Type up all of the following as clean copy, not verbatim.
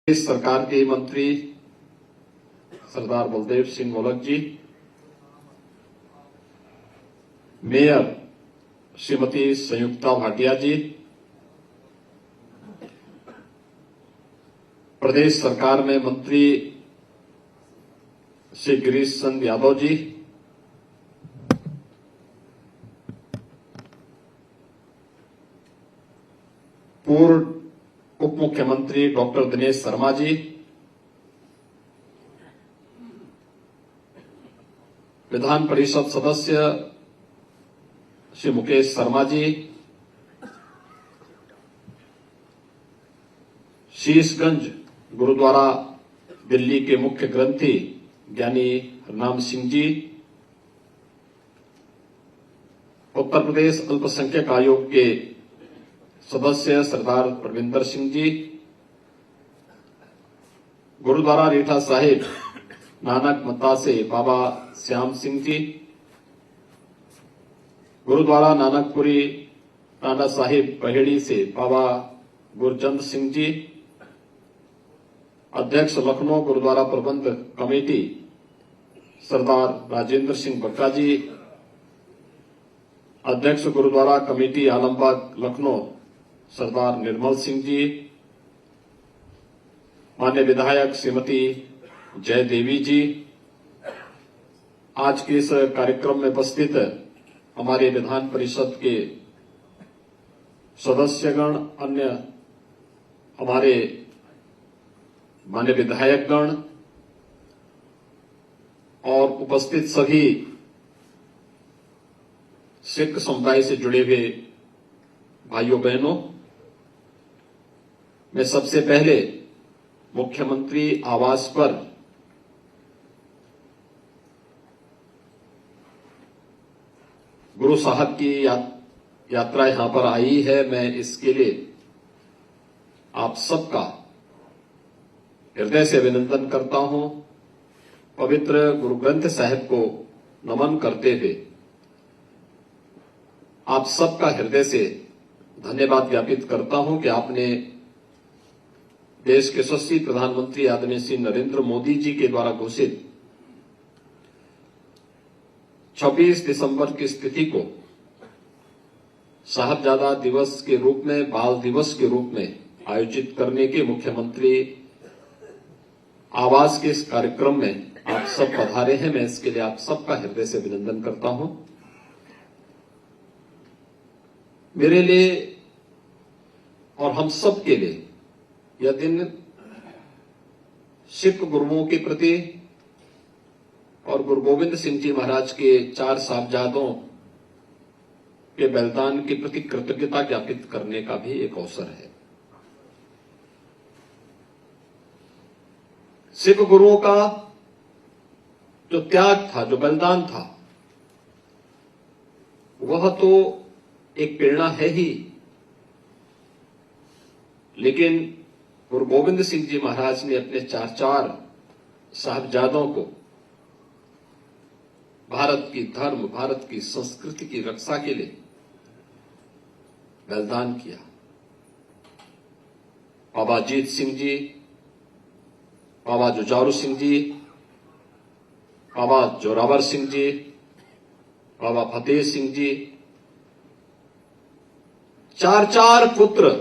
इस सरकार के मंत्री सरदार बलदेव सिंह मोलक जी, मेयर श्रीमती संयुक्ता भाटिया जी, प्रदेश सरकार में मंत्री श्री गिरीश चंद यादव जी, पूर्व उप मुख्यमंत्री डॉक्टर दिनेश शर्मा जी, विधान परिषद सदस्य श्री मुकेश शर्मा जी, शीशगंज गुरुद्वारा दिल्ली के मुख्य ग्रंथी ज्ञानी हरनाम सिंह जी, उत्तर प्रदेश अल्पसंख्यक आयोग के सदस्य सरदार परविंदर सिंह जी, गुरुद्वारा रीठा साहिब नानक मत्ता से बाबा श्याम सिंह जी, गुरुद्वारा नानकपुरी टांडा साहिब पहेड़ी से बाबा गुरचंद सिंह जी, अध्यक्ष लखनऊ गुरुद्वारा प्रबंध कमेटी सरदार राजेंद्र सिंह बक्का जी, अध्यक्ष गुरुद्वारा कमेटी आलमबाग लखनऊ सरदार निर्मल सिंह जी, माननीय विधायक श्रीमती जय देवी जी, आज के इस कार्यक्रम में उपस्थित हमारे विधान परिषद के सदस्यगण, अन्य हमारे माननीय विधायकगण और उपस्थित सभी सिख समुदाय से जुड़े हुए भाइयों बहनों, मैं सबसे पहले मुख्यमंत्री आवास पर गुरु साहब की यात्रा यहां पर आई है, मैं इसके लिए आप सबका हृदय से अभिनंदन करता हूं। पवित्र गुरु ग्रंथ साहिब को नमन करते हुए आप सबका हृदय से धन्यवाद ज्ञापित करता हूं कि आपने देश के यशस्वी प्रधानमंत्री आदरणीय श्री नरेंद्र मोदी जी के द्वारा घोषित 26 दिसंबर की स्थिति को साहबजादा दिवस के रूप में, बाल दिवस के रूप में आयोजित करने के मुख्यमंत्री आवास के इस कार्यक्रम में आप सब पधारे हैं। मैं इसके लिए आप सबका हृदय से अभिनंदन करता हूं। मेरे लिए और हम सब के लिए यह दिन सिख गुरुओं के प्रति और गुरु गोविंद सिंह जी महाराज के 4 साहबजादों के बलिदान के प्रति कृतज्ञता ज्ञापित करने का भी एक अवसर है। सिख गुरुओं का जो त्याग था, जो बलिदान था, वह तो एक प्रेरणा है ही, लेकिन गुरु गोविंद सिंह जी महाराज ने अपने 4 साहबजादों को भारत की धर्म, भारत की संस्कृति की रक्षा के लिए बलिदान किया। बाबा अजीत सिंह जी, बाबा जुझारू सिंह जी, बाबा जोरावर सिंह जी, बाबा फतेह सिंह जी, 4 पुत्र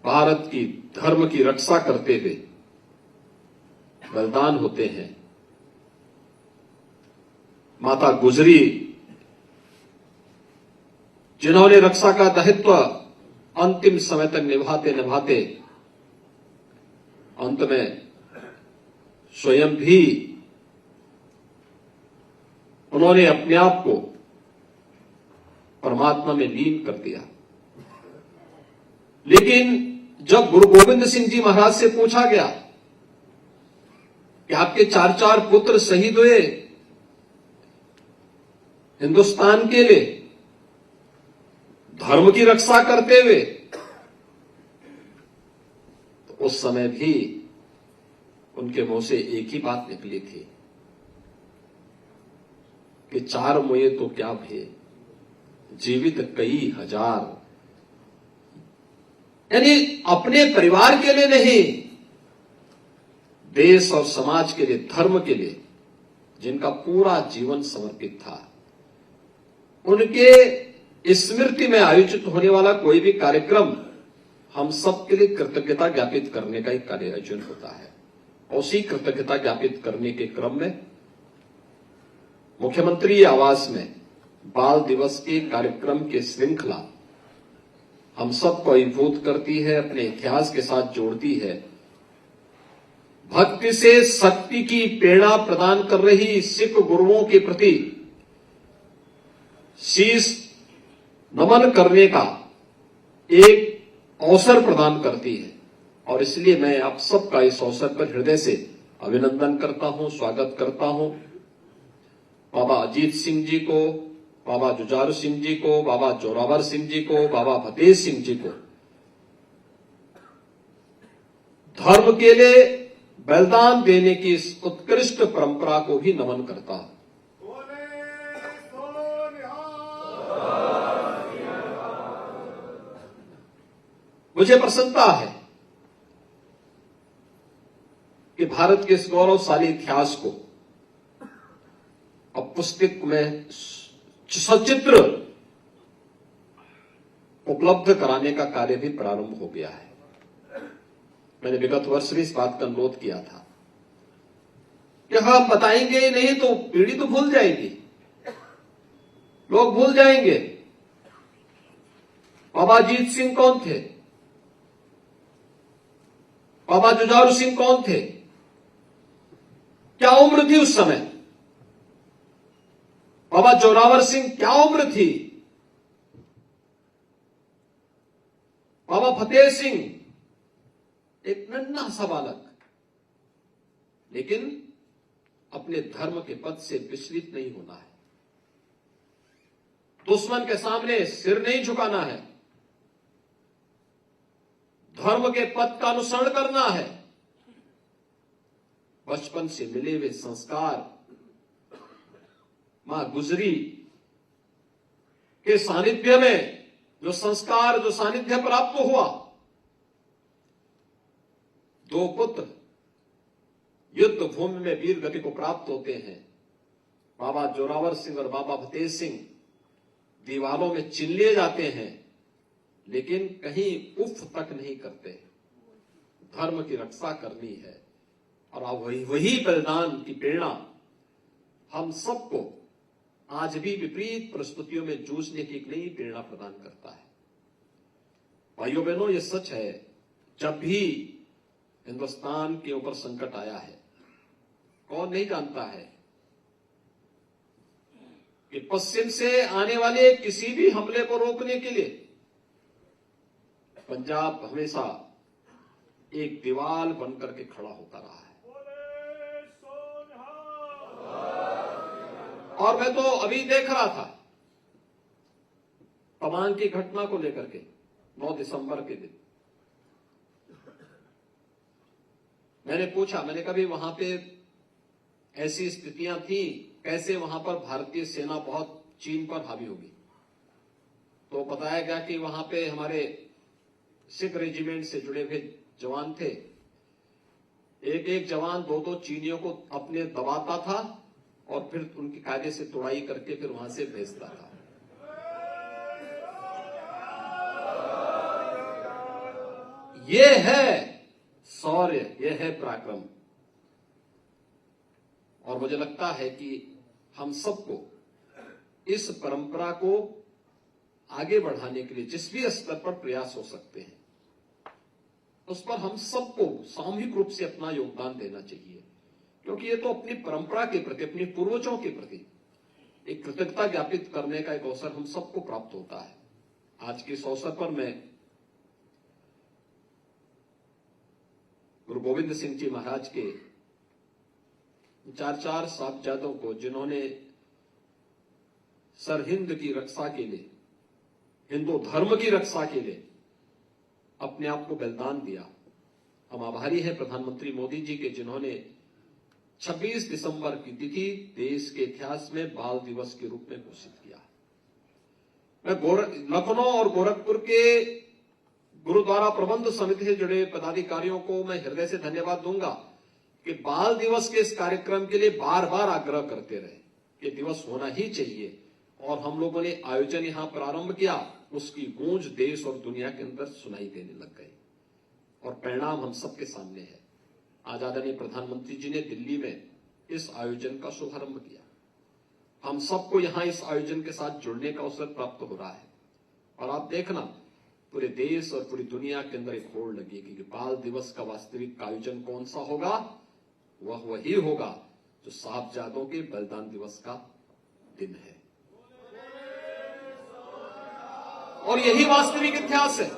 भारत की धर्म की रक्षा करते हुए बलिदान होते हैं। माता गुजरी, जिन्होंने रक्षा का दायित्व अंतिम समय तक निभाते निभाते अंत में स्वयं भी उन्होंने अपने आप को परमात्मा में लीन कर दिया। लेकिन जब गुरु गोविंद सिंह जी महाराज से पूछा गया कि आपके 4 पुत्र शहीद हुए हिंदुस्तान के लिए, धर्म की रक्षा करते हुए, तो उस समय भी उनके मुंह से एक ही बात निकली थी कि 4 मुए तो क्या भय, जीवित कई हजार। यानी अपने परिवार के लिए नहीं, देश और समाज के लिए, धर्म के लिए जिनका पूरा जीवन समर्पित था, उनके स्मृति में आयोजित होने वाला कोई भी कार्यक्रम हम सब के लिए कृतज्ञता ज्ञापित करने का एक कार्य आयोजन होता है। उसी कृतज्ञता ज्ञापित करने के क्रम में मुख्यमंत्री आवास में बाल दिवस के कार्यक्रम की श्रृंखला हम सबको अभिभूत करती है, अपने इतिहास के साथ जोड़ती है। भक्ति से शक्ति की प्रेरणा प्रदान कर रही सिख गुरुओं के प्रति शीश नमन करने का एक अवसर प्रदान करती है, और इसलिए मैं आप सबका इस अवसर पर हृदय से अभिनंदन करता हूं, स्वागत करता हूं। बाबा अजीत सिंह जी को, बाबा जुझारू सिंह जी को, बाबा जोरावर सिंह जी को, बाबा फतेह सिंह जी को धर्म के लिए बलिदान देने की इस उत्कृष्ट परंपरा को भी नमन करता हूं। मुझे प्रसन्नता है कि भारत के इस गौरवशाली इतिहास को अब पुस्तक में सचित्र उपलब्ध कराने का कार्य भी प्रारंभ हो गया है। मैंने विगत वर्ष भी इस बात का अनुरोध किया था कि हम बताएंगे ही नहीं तो पीढ़ी तो भूल जाएगी, लोग भूल जाएंगे। बाबा अजीत सिंह कौन थे, बाबा जुझारू सिंह कौन थे, क्या उम्र थी उस समय, बाबा जोरावर सिंह क्या उम्र थी, बाबा फतेह सिंह एक नन्हा सा बालक, लेकिन अपने धर्म के पद से विचलित नहीं होना है, दुश्मन के सामने सिर नहीं झुकाना है, धर्म के पद का अनुसरण करना है। बचपन से मिले हुए संस्कार, मां गुजरी के सानिध्य में जो संस्कार, जो सानिध्य प्राप्त हुआ, दो पुत्र युद्ध भूमि में वीर गति को प्राप्त होते हैं। बाबा जोरावर सिंह और बाबा फतेह सिंह दीवारों में चिन लिए जाते हैं, लेकिन कहीं उफ तक नहीं करते। धर्म की रक्षा करनी है, और अब वही बलिदान की प्रेरणा हम सबको आज भी विपरीत परिस्थितियों में जूझने की एक नई प्रेरणा प्रदान करता है। भाइयों बहनों, ये सच है, जब भी हिंदुस्तान के ऊपर संकट आया है, कौन नहीं जानता है कि पश्चिम से आने वाले किसी भी हमले को रोकने के लिए पंजाब हमेशा एक दीवार बनकर के खड़ा होता रहा है। और मैं तो अभी देख रहा था तवांग की घटना को लेकर के 9 दिसंबर के दिन मैंने पूछा, मैंने कहा भी वहां पे ऐसी स्थितियां थी, कैसे वहां पर भारतीय सेना बहुत चीन पर हावी होगी। तो बताया गया कि वहां पे हमारे सिख रेजिमेंट से जुड़े हुए जवान थे, एक एक जवान 2-2 चीनियों को अपने दबाता था और फिर उनकी कायदे से तोड़ाई करके फिर वहां से भेजता था। ये है शौर्य, ये है पराक्रम। और मुझे लगता है कि हम सबको इस परंपरा को आगे बढ़ाने के लिए जिस भी स्तर पर प्रयास हो सकते हैं, उस पर हम सबको सामूहिक रूप से अपना योगदान देना चाहिए, क्योंकि ये तो अपनी परंपरा के प्रति, अपने पूर्वजों के प्रति एक कृतज्ञता ज्ञापित करने का एक अवसर हम सबको प्राप्त होता है। आज के इस अवसर पर मैं गुरु गोविंद सिंह जी महाराज के 4 साहबजादों को, जिन्होंने सरहिंद की रक्षा के लिए, हिंदू धर्म की रक्षा के लिए अपने आप को बलिदान दिया, हम आभारी हैं प्रधानमंत्री मोदी जी के, जिन्होंने 26 दिसंबर की तिथि देश के इतिहास में बाल दिवस के रूप में घोषित किया। मैं लखनऊ और गोरखपुर के गुरुद्वारा प्रबंध समिति से जुड़े पदाधिकारियों को मैं हृदय से धन्यवाद दूंगा कि बाल दिवस के इस कार्यक्रम के लिए बार बार आग्रह करते रहे कि दिवस होना ही चाहिए, और हम लोगों ने आयोजन यहां प्रारंभ किया, उसकी गूंज देश और दुनिया के अंदर सुनाई देने लग गई और परिणाम हम सबके सामने है। आज आदरणीय प्रधानमंत्री जी ने दिल्ली में इस आयोजन का शुभारंभ किया। हम सबको यहां इस आयोजन के साथ जुड़ने का अवसर प्राप्त हो रहा है, और आप देखना पूरे देश और पूरी दुनिया के अंदर एक होड़ लगेगी कि बाल दिवस का वास्तविक आयोजन कौन सा होगा। वह वही होगा जो साहबजादों के बलिदान दिवस का दिन है, और यही वास्तविक इतिहास है,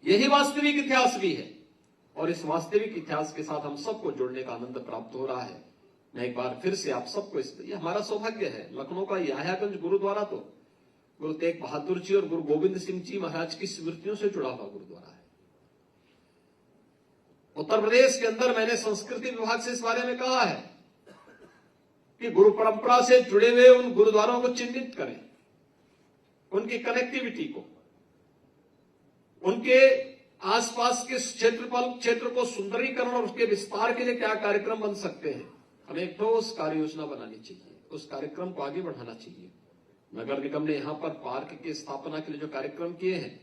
यही वास्तविक इतिहास भी है। और इस वास्तविक इतिहास के साथ हम सबको जुड़ने का आनंद प्राप्त हो रहा है। मैं एक बार फिर से आप सबको ये हमारा सौभाग्य है। लखनऊ का याह्यागंज गुरुद्वारा तो गुरु तेग बहादुर जी और गुरु गोविंद सिंह जी महाराज की स्मृतियों से जुड़ा हुआ गुरुद्वारा है। उत्तर प्रदेश के अंदर मैंने संस्कृति विभाग से इस बारे में कहा है कि गुरु परंपरा से जुड़े हुए उन गुरुद्वारों को चिन्हित करें, उनकी कनेक्टिविटी को, उनके आसपास के क्षेत्र को सुंदरीकरण और उसके विस्तार के लिए क्या कार्यक्रम बन सकते हैं। हमें एक ठोस कार्य योजना बनानी चाहिए, उस कार्यक्रम को आगे बढ़ाना चाहिए। नगर निगम ने यहां पर पार्क की स्थापना के लिए जो कार्यक्रम किए हैं,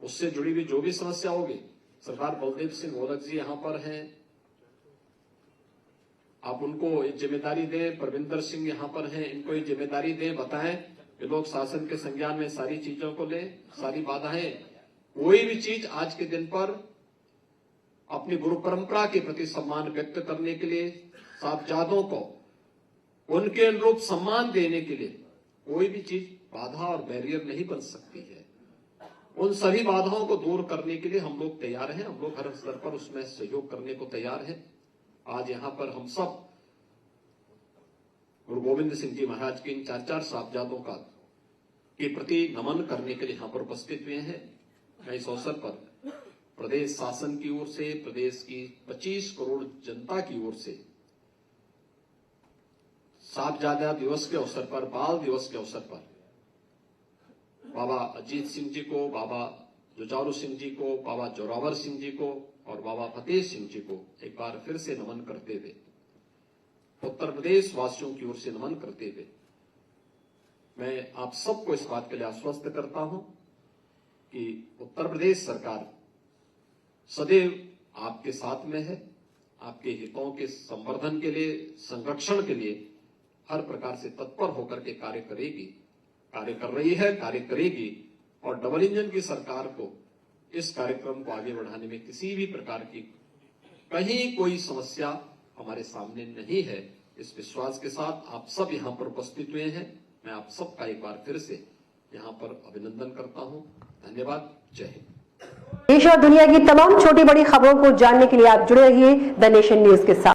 उससे जुड़ी हुई जो भी समस्या होगी, सरदार बलदेव सिंह मोलक जी यहां पर हैं, आप उनको एक जिम्मेदारी दें। परविंदर सिंह यहां पर हैं, इनको एक जिम्मेदारी दें, बताएं कि लोग शासन के संज्ञान में सारी चीजों को लें, सारी बाधाएं, कोई भी चीज आज के दिन पर अपनी गुरु परंपरा के प्रति सम्मान व्यक्त करने के लिए, साहबजादों को उनके अनुरूप सम्मान देने के लिए कोई भी चीज बाधा और बैरियर नहीं बन सकती है। उन सभी बाधाओं को दूर करने के लिए हम लोग तैयार हैं, हम लोग हर स्तर पर उसमें सहयोग करने को तैयार हैं। आज यहां पर हम सब गुरु गोविंद सिंह जी महाराज के इन 4 साहबजादों का के प्रति नमन करने के लिए यहां पर उपस्थित हुए हैं। मैं इस अवसर पर प्रदेश शासन की ओर से, प्रदेश की 25 करोड़ जनता की ओर से साहबजादा दिवस के अवसर पर, बाल दिवस के अवसर पर बाबा अजीत सिंह जी को, बाबा जुझारू सिंह जी को, बाबा जोरावर सिंह जी को और बाबा फतेह सिंह जी को एक बार फिर से नमन करते हुए, उत्तर प्रदेश वासियों की ओर से नमन करते हुए, मैं आप सबको इस बात के लिए आश्वस्त करता हूं कि उत्तर प्रदेश सरकार सदैव आपके साथ में है। आपके हितों के संवर्धन के लिए, संरक्षण के लिए हर प्रकार से तत्पर होकर के कार्य करेगी, कार्य कर रही है, कार्य करेगी। और डबल इंजन की सरकार को इस कार्यक्रम को आगे बढ़ाने में किसी भी प्रकार की कहीं कोई समस्या हमारे सामने नहीं है। इस विश्वास के साथ आप सब यहां पर उपस्थित हुए हैं। मैं आप सबका एक बार फिर से यहां पर अभिनंदन करता हूं। धन्यवाद। जय हिंद। देश और दुनिया की तमाम छोटी बड़ी खबरों को जानने के लिए आप जुड़े रहिए द नेशन न्यूज के साथ।